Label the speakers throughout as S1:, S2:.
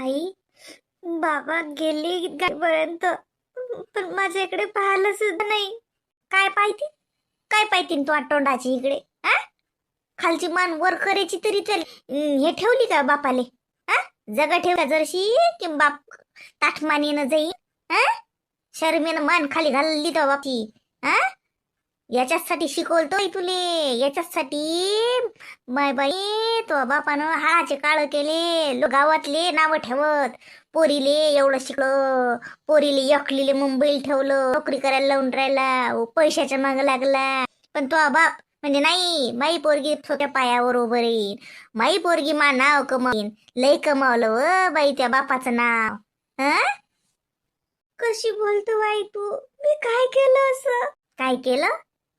S1: आई, बाबा गेले गाडीपर्यंत, पण माझ्या इकडे पाहिलं सुद्धा नाही. काय पाहिजे? काय पाहिजे तू तोंडाची इकडे? हा, खालची मान वर करायची तरी चल. हे ठेवली का बापाले? हा, जगा ठेवला जरशी की बाप ताठमानीनं जाई. हा, शर्मेनं मान खाली घालली तो बापची. हा, याच्यासाठी शिकवतोय तुले, याच्यासाठी. माय बाई, तो बापानं हाडाचे काळ केले, गावातले नाव ठेवत. पोरीले एवढं शिकलं, पोरीले एकलीले मुंबईला ठेवलं, नोकरी करायला लावून राहिला, पैशाच्या माग लागला. पण तो बाप म्हणजे नाही, माई पोरगी छोट्या पायावर उभं राहीन, माई पोरगी मा नाव कमवीन. लय कमावलं व बाई त्या बापाचं नाव. हा, कशी बोलतो बाई तू? मी काय केलं असं? काय केलं?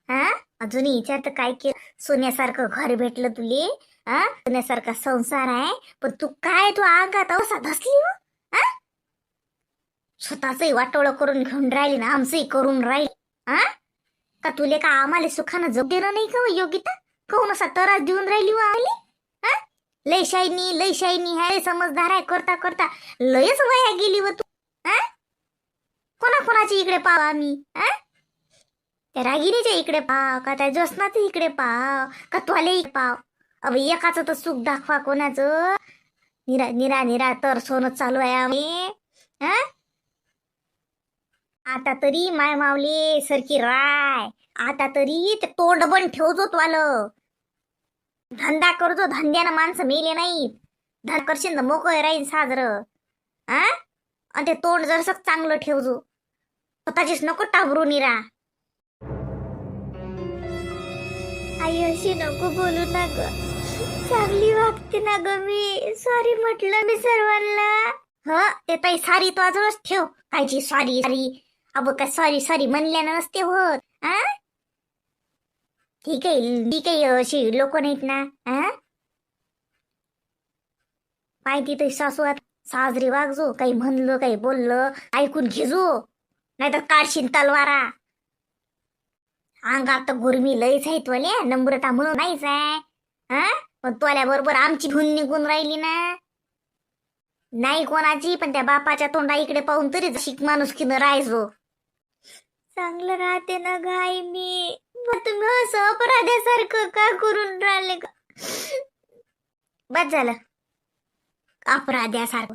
S1: हा, अजून विचारत काय केलं? सोन्यासारखं घर भेटलं तुले, हा, सोन्यासारखा संसार आहे, पण तू काय, तू अंगात अवसा धसली व? हा, स्वतःचंही वाटोळं करून घेऊन राहिली ना, आमचंही करून राहील. हा, का तुले का आम्हाला सुखानं जग देणं नाही का व योगिता? काहून असा त्रास देऊन राहिली व आम्हाला? हा, लय शायनी आहे, समजदार आहे, करता करता लयच वया गेली व तू. हा, कोणाकोणाची इकडे पाव आम्ही? हा, त्या रागिणीच्या इकडे पाव का, त्या ज्योत्स्नाच्या इकडे पाव का, तुला पाव? अब एकाच तर सुख दाखवा कोणाचं. निरा निरा निरा तर सोनं चालू आहे आम्ही. हा, आता तरी माय मावले सरकी राय, आता तरी ते तोंड बंद ठेवजो तुला. धंदा करजो, धंद्यानं माणसं मेले नाही. धंदा करशील तर मोकळ राहील साजरं. हा, आणि ते तोंड जरस चांगलं ठेवजो, स्वतःचीच नको टाबरू निरा. आई अशी नको बोलू ना ग, चांगली वागते ना ग मी. सॉरी म्हटलं मी सर्वांना. ह, ते ताई सारी तो आजच ठेव. कायची सॉरी सॉरी? अब काय सॉरी सॉरी म्हणल्यानं नसते होत. हा, ठीक आहे ठीक आहे, अशी लोक नाहीत ना. हा, माहिती तर सासूआत साजरी वागजो, काही म्हणलं काही बोललं ऐकून घेजो, नाहीतर काढशील तलवारा. अंगात तर गुरमी लईच आहे तुला, नम्रता म्हणून नाहीच आहे. हा, पण तुला बरोबर आमची भून निघून राहिली ना. नाही कोणाची, पण त्या बापाच्या तोंडा इकडे पाहून तरी शिक माणूस की न राहायचो. चांगलं राहते ना गाई मी, तुम्ही असं अपराध्यासारखं का करून राहिले का? बस झालं अपराध्यासारखं.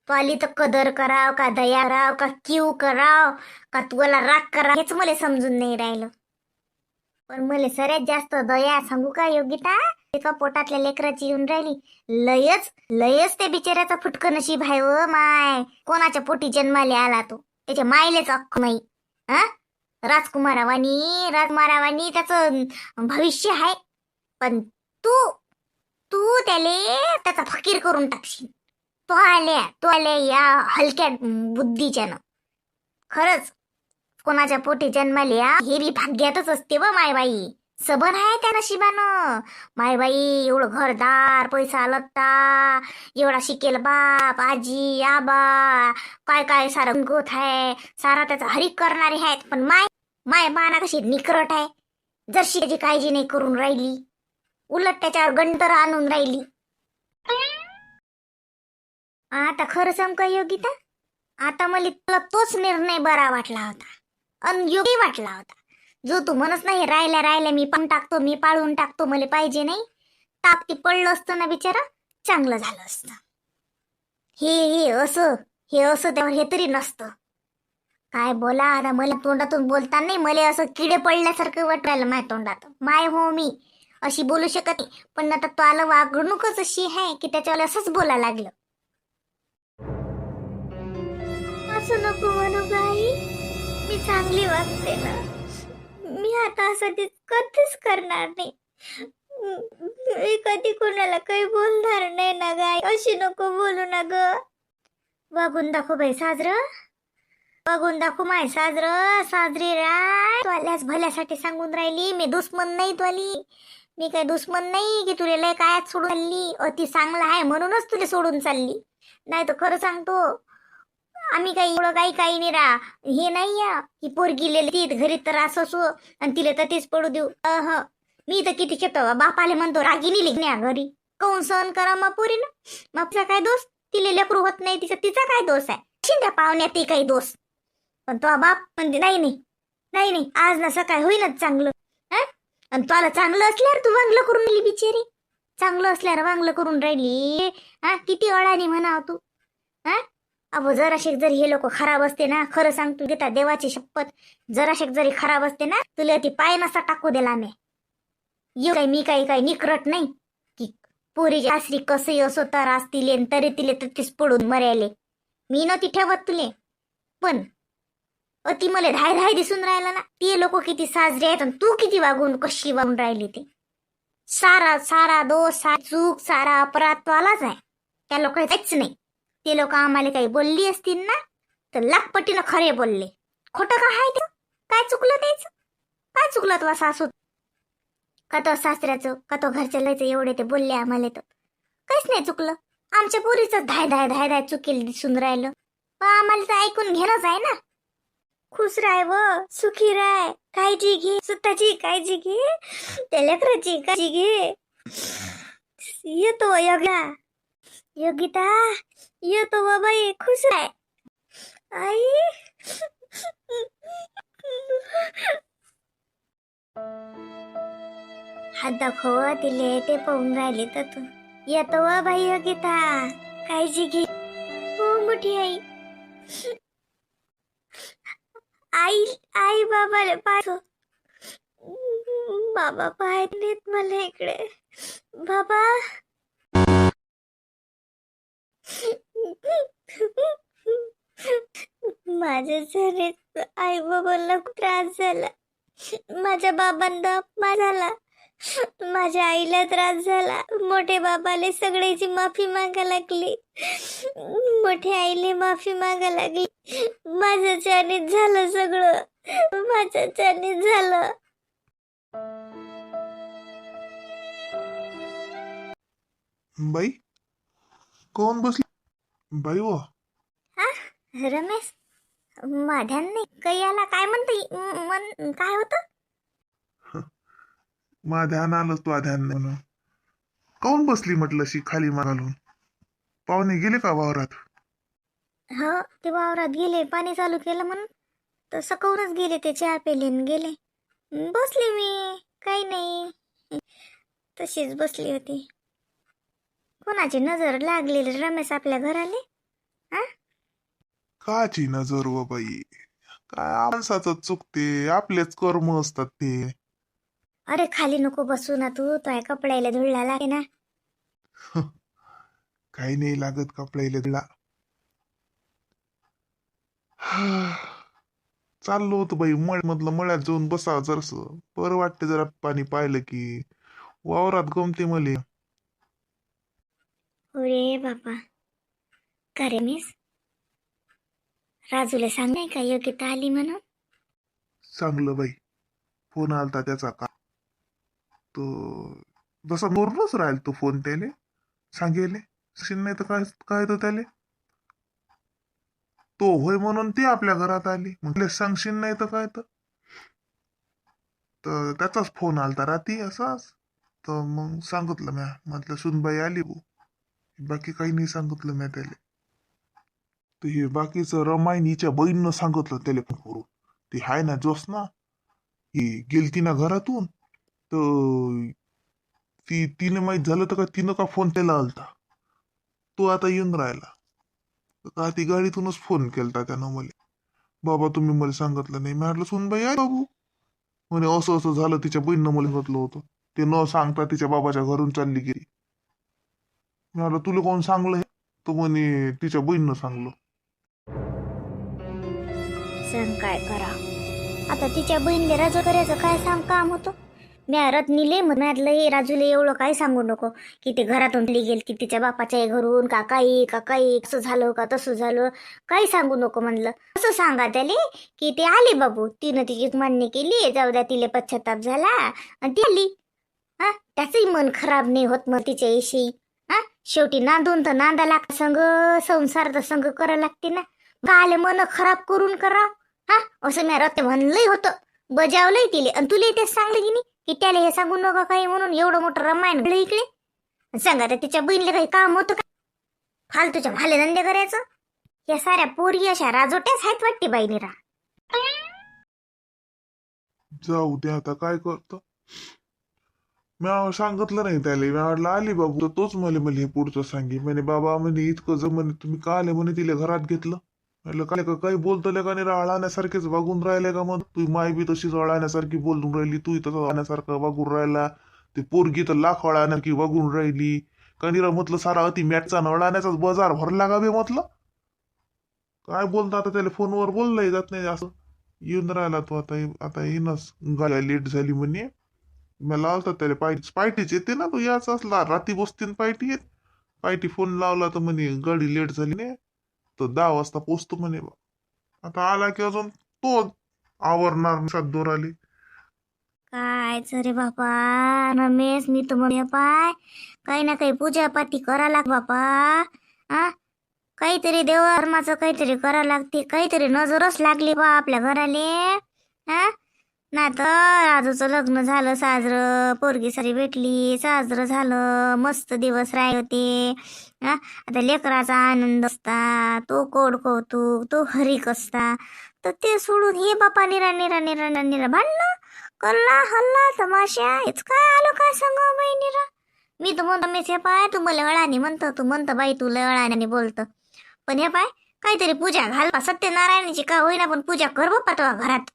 S1: तो आली तर कदर कराव का, दया कराव का, क्यू कराव का, तुला राग करा, हेच मला समजून नाही राहिलं. पण मला सगळ्यात जास्त दया सांगू का योगिता, एका पोटातल्या लेकराची येऊन राहिली. लयच लयच ते बिचाऱ्याचा फुटकं नशीब आहे व माय. कोणाच्या पोटी जन्माले आला तो, त्याच्या मायलेच अक्क नाही. हा, राजकुमारावानी त्याचं भविष्य आहे, पण तू तू त्याले त्याचा फकीर करून टाकशील. तो आल्या या हलक्या बुद्धीच्यानं. खरंच कोणाच्या पोटी जन्माले हे बी भाग्यातच असते व मायबाई. सबन आहे त्या नशिबानं. मायबाई एवढं घरदार, पैसा लत्ता, एवढा शिकेल बाप, आजी आबा, काय काय सारं गोत आहे, सारा त्याचा हरिक करणारे आहेत. पण माय माय बाना कशी निकरट आहे, जशी त्याची काळजी नाही करून राहिली, उलट त्याच्यावर गंटर आणून राहिली. आता खरं सांग का योगिता, आता मला तुला तोच निर्णय बरा वाटला होता, अनयोगी वाटला होता. जो तू म्हणत नाही राहिल्या मी पाळून टाकतो, मला पाहिजे नाही, तापती पडलं असतं ना बिचारा, चांगलं झालं असतं. हे असं त्यावर हे तरी नसतं. काय बोला आता, मला तोंडातून बोलता नाही, मला असं किडे पडल्यासारखं वाटायला माझ्या तोंडात. माय हो मी अशी बोलू शकत नाही, पण आता तो आला वागणूकच अशी आहे की त्याच्यावर असंच बोलायला लागलं. असं नको म्हणू बाई, मी चांगली वागते ना. मी आता असं कधीच करणार नाही. मी कधी कोणाला काही बोलणार नाही ना गाय. अशी नको बोलू ना ग. वागून दाखव बाई साजरं, वागून दाखव माय साजरं. साजरी राय, तुलाच भल्यासाठी सांगून राहिली. मी दुश्मन नाही तुली, मी काय दुश्मन नाही की तुला लय कायात सोडून चालली. अति चांगला आहे म्हणूनच तुला सोडून चालली, नाही तर खरं सांगतो आम्ही काही एवढं काही नाही रा. हे नाही या की पोरगी ती घरी तर असो आणि तिला तर तीच पडू देऊ. मी तर किती खेळतो बापाले म्हणतो रागिनी लिखण्या घरी, कोण सहन करा मा पोरीनं, मग काय दोस्त. तिले लेकरू होत नाही तिचा काय दोष आहे? त्या पाहुण्यात ती काही दोष. पण तो बाप म्हणते नाही नाही नाही नाही, आज ना सकाळ होईनच चांगलं. आणि तुला चांगलं असल्यावर तू वांगलं करून राहिली बिचारी. चांगलं असल्यावर वांगलं करून राहिली. किती अडाणी म्हणाव तू. अबो जराशेक जरी हे लोक खराब असते ना, खरं सांग तू घेता देवाची शपथ, जराशेक जरी खराब असते ना, तुला ती पाय नसा टाकू दिला मी. मी काही निकरट नाही की पोरी सासरी कसंही असो तर असतील तरी तिले तरीच पडून मरायले. मी नव्हती ठेवत तुले. पण अति मला धाय धाय दिसून राहिला ना, ते लोक किती साजरे आहेत आणि तू किती कशी वागून राहिली. ते सारा दोष, सारा चूक, सारा अपराध तो आलाच आहे. त्या लोक काहीच नाही. ते लोक आम्हाला काही बोलली असतील ना तर लाखपटीनं खरे बोलले. खोटं का आहे ते? काय चुकलं त्याचं? काय चुकलं तुला सासू का तो सासऱ्याचं का तो घरच्या लयचं एवढे ते बोलले आम्हाला तर काहीच नाही चुकलं. आमच्या पोरीचं धाय धाय धाय धाय चुकेल दिसून राहिलं. पण आम्हाला तर ऐकून घेणंच आहे ना. खुश राय व सुखी राय, काळजी घे, स्वतःची काळजी घे, त्या लेकराची काळजी घे. येतो योगिता येतो बाबाई, खुश राय आई. हात दाखव तिले, ते पाहून राहिले तर तू. येतो बाई योगिता, काळजी घे. हो मोठी आई. आई बाबाला पाहतो. बाबा पाहत नाहीत मला इकडे. बाबा माझ्या घरी आई बाबांना खूप त्रास झाला. माझ्या बाबांना अपमान झाला, माझ्या आईला त्रास झाला. मोठे बाबाले सगळ्याची माफी मागा लागली, मोठ्या आईले माफी मागा लागली. माझ्या चानीत झालं सगळं, माझ्या चानीत झालं.
S2: बाई कोण बसली बाई? व
S1: रमेश माध्यान नाही काही आला. काय म्हणते काय होतं?
S2: ध्यान आलं तू ध्यान म्हणून. कोण बसली म्हटलं शी खाली घालून? पाहुणे गेले का वावरात?
S1: हो ते वावरात गेले, पाणी चालू केलं म्हणून तर सकाळूनच गेले. ते चहा पेलेन गेले. बसली मी, काही नाही, तशीच बसली होती. कोणाची नजर लागलेली रमेश आपल्या घराले?
S2: काची नजर व बाई? काय माणसाचं चुकते, आपलेच कर्म असतात ते.
S1: अरे खाली नको बसू ना तू, तो कपड्याला धुळला लागे ना.
S2: काही नाही लागत कपड्याला धुळा. चाललो होतो बाई मधलं मळ्यात जाऊन बसा जरस बरं वाटते. जरा पाणी पाहिलं की वावरात गमते मले.
S1: अरे बाबा का रमेश, राजूला सांग नाही का योग्यता आली म्हणून?
S2: चांगलं बाई, फोन आलता त्याचा का तो जसा नोरनच राहील तो फोन त्याले सांगेले. नाही तर काय काय तर त्याले तो होय म्हणून ती आपल्या घरात आली. म्हटले सांगशील नाही तर काय तर त्याचाच फोन आलता रात्री असाच. तर मग सांगितलं म्या, म्हटलं सुनबाई आली भाऊ, बाकी काही नाही सांगितलं म्या त्याले. तर हे बाकीचं रमायनीच्या बहीणनं सांगितलं त्याला फोन करून. ती हाय ना जोस ना, ही गेलती ना घरातून, तर तिने माहीत झालं तर का तिनं का फोन त्याला आलता. तो आता येऊन राहिला का ती गाडीतूनच फोन केलता त्यानं मला. बाबा तुम्ही मला सांगितलं नाही. मी म्हटलं सुनबाई आहे बाबू, म्हणे असं असं झालं, तिच्या बहिणीनं मला म्हटलं होतं. ते न सांगता तिच्या बाबाच्या घरून चालली गेली. मी म्हटलं तुला कोण सांगलं हे? तो म्हणे तिच्या बहिणीनं सांगलं.
S1: सांग काय करा आता, तिच्या बहिणीला राजू करायचं काय सांग काम होतं. म्या रत्नीले म्हणाले राजूले एवढं काय सांगू नको की ते घरातून गेली की तिच्या बापाच्या घरून का काही असं झालं का तसं झालं, काही सांगू नको म्हणलं. असं सांगा त्याले की ते आली बाबू, तिनं तिची मान्य केली, जाऊ द्या, तिले पश्चाताप झाला आणि ती आली. त्याचंही मन खराब नाही होत मग तिच्या विषयी. शेवटी नांदून तर नांदा लागत, संग संसार तर संग करावं लागते ना. गाले मन खराब करून करा असं मी रत्न म्हणलंही होतं, बजावलंय तिले. आणि तुला तेच सांगलं की नाही की त्याला हे सांगू नका काही म्हणून. एवढं मोठं रामायण घडलं इकडे. सांगा तर तिच्या बहिणीला काही काम होतं का? फालतूच्या भाले धंदे करायचं. या साऱ्या पोरी अशा राजोट्याच आहेत वाटते बाई निरा.
S2: जाऊ दे आता काय करतो. म्या सांगितलं नाही त्याला. म्या म्हटलं आली बाबू तर तोच मला हे पुढचं सांगे म्हणे बाबा म्हणे इतकं म्हणे तुम्ही का आले म्हणे तिला घरात घेतलं. म्हटलं काय का काही बोलतले का नाही अळाण्यासारखेच वागून राहिले का. मग तू माय बी तशीच अळाण्यासारखी बोलून राहिली. तू तसं अळाण्यासारखं वागून राहिला. ते पोरगी तर लाख अळाण्यासारखी वागून राहिली. कनिरा म्हटलं सारा अति मॅटचा अळाण्याचाच बाजार भरला का बे म्हटलं. काय बोलता आता त्याला फोनवर बोललंय जात नाही असं. येऊन राहिला तो आता. आता येईनच गाड्या लेट झाली म्हणे. मला लावतात त्याला पायटीच येते ना. तो याच असला रात्री बसते पायटी येत. पायटी फोन लावला तर म्हणे गाडी लेट झाली ने तर 10 वाजता पोचतो म्हणे. आता आला की अजून तो आवरणार सात आली.
S1: कायच रे बापा रमेश, मी तर म्हणे पाय काही ना काही पूजापाती करा लाग बापा. आ काहीतरी देवधर्माचं काहीतरी करा लागते. काहीतरी नजरच लागली बा आपल्या घराले. हा ना तर राजूचं लग्न झालं साजरं. पोरगी सारी भेटली साजरं झालं. मस्त दिवस राहिले होते. आता लेकराचा आनंद असता. तो कोड कौतुक तो हरिक असता. तर ते सोडून हे बापा निरा निरा निरा निरा भांडणं कल्ला हल्ला तमाशा. हेच काय आलो काय सांगा बाई निरा. मी तर म्हणतो मीच हे पाय तू मला अळाने म्हणतो. तू म्हणतो बाई तू लय अळाने बोलतं. पण हे पाय काहीतरी पूजा घाल बा. सत्यनारायणाची का होईना पण पूजा कर बाप्पा तुझ्या घरात.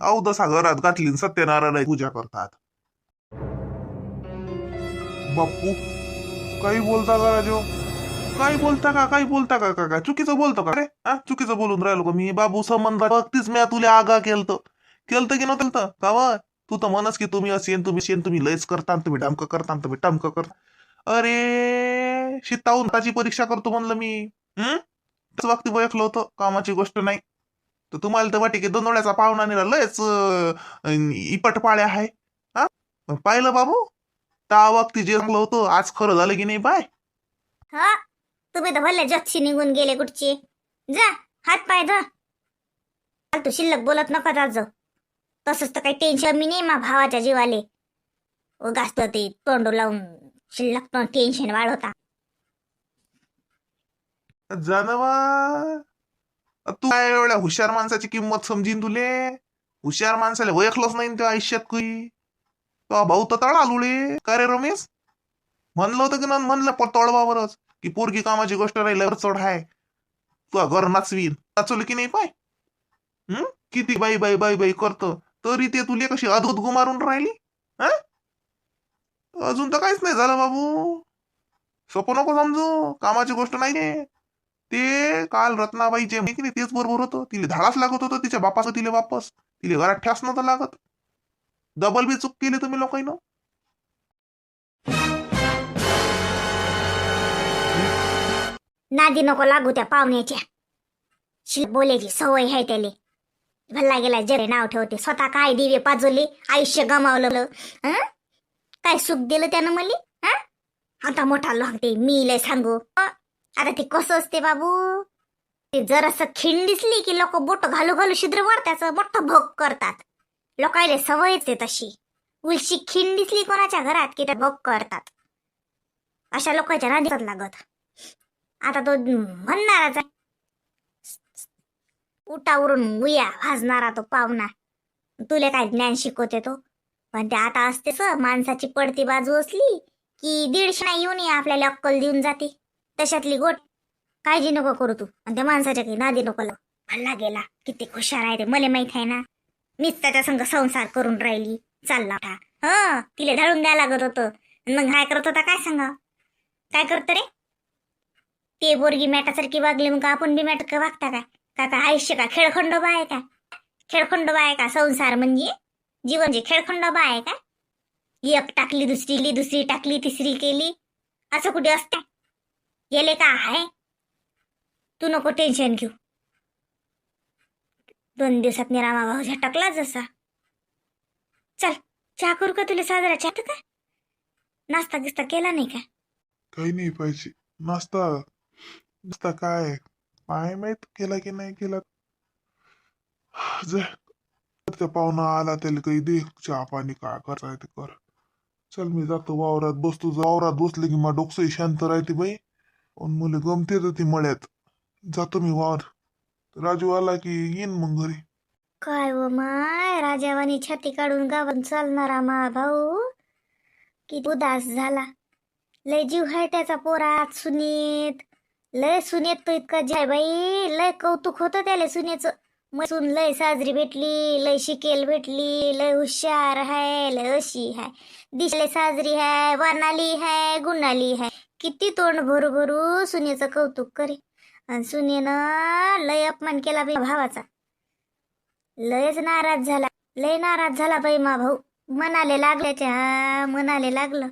S2: अहो तसा घरात घातली सत्यनारायण पूजा करतात. बाप्पू काही बोलता का राजू. काही बोलता का काही बोलता का काय चुकीचं बोलतो का रे. चुकीचं बोलून राहिलो का मी. बाबू संबंध बघतीच मी तुला आगा केलतं की नव्हतं का व. तू तर म्हणस की तुम्ही असेन तुम्ही शेन तुम्ही लयच करता तुम्ही डमकं करता तुम्ही टमकं करता. अरे शितावून त्याची परीक्षा करतो म्हणलं मी. त्याच वक्ती बघलं होतं कामाची गोष्ट नाही. तर तुम्हाला तर वाटे की दोनोळ्याचा पाहुणा निरा लयच इपट पाळ्या आहे. हा पाहिलं बाबू त्या वक्ती जे चांगलं होतं आज खरं झालं की नाही पाय.
S1: हा तुम्ही तर भले जगशी निघून गेले कुठचे. जा हात पाय धा. तू शिल्लक बोलत नका जात जाऊ. तसंच तर काही टेन्शन मी नाही मा भावाच्या जीवाले. गास्त ते तोंड लावून शिल्लक टेन्शन वाढवता.
S2: जानवा तू काय एवढ्या हुशार माणसाची किंमत समजीन तुले. हुशार माणसाला ओळखलंच नाही त्या आयुष्यात काही. तो भाऊ तर तळा लुळे का रे रमेश. म्हणलं होतं की ना म्हणलं तळवावरच की पोरगी कामाची गोष्ट राहिल्यावर चढ हाय. तू घर नाचवीन नाचवलं की नाही पाय. किती बाई बाई बाई बाई करतो तरी ते तुले कशी अद्भुत गुमारून राहिली. हा अजून तर काहीच नाही झालं बाबू. सोपं नको समजू कामाची गोष्ट नाही. ते काल रत्नाबाईचे की नाही तेच बरोबर होतं. तिला धाडाच लागत होतं तिच्या बापाचं तिला वापस. तिला घरात ठ्यास नव्हतं लागत. डबल बी चूक केली तुम्ही लोकांना.
S1: नादी नको लागू त्या पाहुण्याच्या. शिल्लक बोलायची सवय आहे त्याले. भल्ला गेला जरे नाव ठेवते. स्वतः काय दिवे पाजवले आयुष्य गमावलं. काय सुख दिलं त्यानं मला. आता मोठा लागते मी लय सांगू. आता ते कसं असते बाबू. ते जरासं खिंड दिसली की लोक बोट घालू घालू छिद्र वाढत्याचं मोठं भोग करतात. लोकायले सवयच आहे तशी. उलशी खिंड दिसली कोणाच्या घरात की ते भोग करतात. अशा लोकांच्या नादीत लागत. आता तो म्हणणाराच आहे. उठावरून उया भाजणारा तो पाहुणा. तुला काय ज्ञान शिकवते तो. पण ते आता असतेच माणसाची पडती बाजू असली की 150 येऊन आपल्याला अक्कल देऊन जाते. तशातली गोट. काळजी नको करू तू. आणि त्या माणसाच्या काही नादी नको लाव. भल्ला गेला किती हुशार आहे ते मला माहित आहे ना. मीच त्याच्या संग संसार करून राहिली. चालला होता. तिला ढळून द्यायला लागत होतं. मग काय करत होता काय सांगा. काय करत रे. ते बोरगी मॅटासारखी वागली मग आपण बी मॅट वागता काय. का आयुष्य का खेळखंडोबा आहे का. खेळखंडोबा आहे का संसार म्हणजे. जीवन जे खेळखंडोबा आहे का. एक टाकली दुसरी टाकली तिसरी केली. असं कुठे असते. गेले का आहे. तू नको टेन्शन घेऊ. 2 दिवसात निरामा भाऊ झटकला जसा. चल चहा करू का तुला साजरा चहा का. नाश्ता गिस्ता केला नाही का.
S2: काही नाही पाहिजे नाश्ता. नाश्ता काय काय माहित केला की नाही केला. त्या पाहुणा आला त्याला काही दे चहा पाणी काय करायचं ते कर. चल मी जातो वावरात बसतो. वावरात बसले की मग डोकसंही शांत राहते बाई. पण मुले गमते तर ती मळ्यात. जातो मी वावर. राजू आला की येईन मग घरी.
S1: काय व माय राजावानी छाती काढून गावात चालणारा मा भाऊ किती उदास झाला. लय जीव आहे त्याचा पोरात सुनीत. लय सुनेत तो इतका जाय बाई. लय कौतुक होतं त्याला सुनेचं. मसून लय साजरी भेटली, लय शिकेल भेटली, लय हुशार है, लय अशी है, दिसले साजरी है, वनाली है, गुणाली है. किती तोंड भरू भरू सुनेचं कौतुक करे. आणि सुनेनं लय अपमान केला बाई भावाचा. लयच नाराज झाला. लय नाराज झाला बाई मा भाऊ. मनाले लागल्याच्या मनाले लागलं.